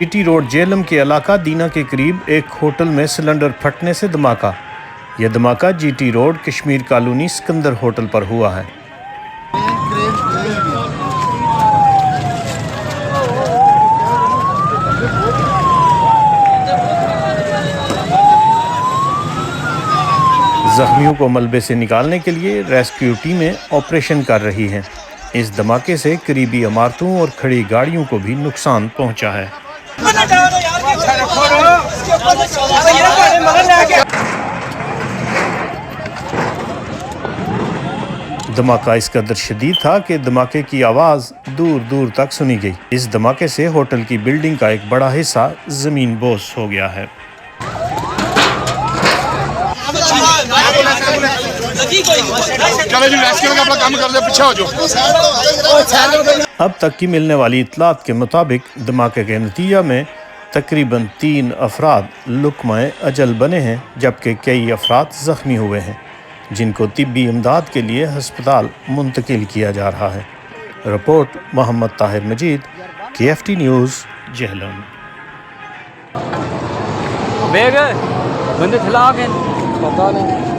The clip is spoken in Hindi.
जीटी रोड जेलम के इलाका दीना के करीब एक होटल में सिलेंडर फटने से धमाका। यह धमाका GT road Kashmir colony Sikandar hotel पर हुआ है। जख्मियों को मलबे से निकालने के लिए रेस्क्यू टीमें ऑपरेशन कर रही हैं। इस धमाके से करीबी इमारतों और खड़ी गाड़ियों को भी नुकसान पहुंचा है। धमाका इस कदर शदीद था कि धमाके की आवाज़ दूर दूर तक सुनी गई। इस धमाके से होटल की बिल्डिंग का एक बड़ा हिस्सा ज़मीन बोस हो गया है। अब तक की मिलने वाली इत्तलात के मुताबिक धमाके के नतीजा में तकरीबन 3 अफराद लुक़्मा-ए अजल बने हैं, जबकि कई अफराद ज़ख्मी हुए हैं, जिनको तिब्बी इमदाद के लिए हस्पताल मुंतकिल किया जा रहा है। रिपोर्ट मोहम्मद ताहिर मजीद, KFT न्यूज़, जेहलम। बंदे पता नहीं।